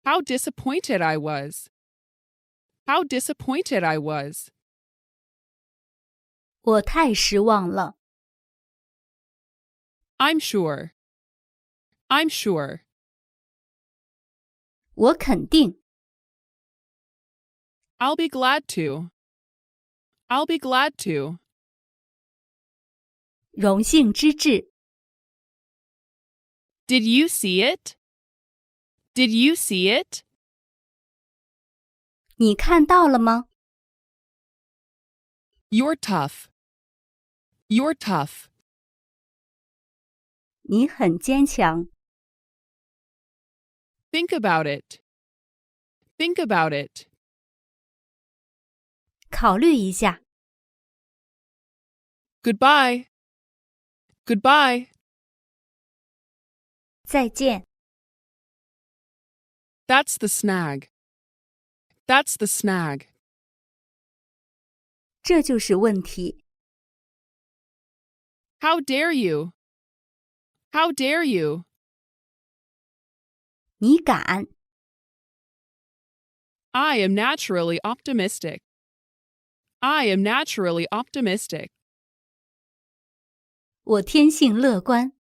How disappointed I was. How disappointed I was. 我太失望了。I'm sure. I'm sure. 我肯定。I'll be glad to. I'll be glad to. 荣幸之至。Did you see it? Did you see it? 你看到了吗？ You're tough. You're tough. 你很坚强。Think about it. Think about it. 考虑一下。Goodbye. Goodbye. 再见。That's the snag. That's the snag. 这就是问题。How dare you? How dare you? 你敢。I am naturally optimistic. I am naturally optimistic. 我天性乐观。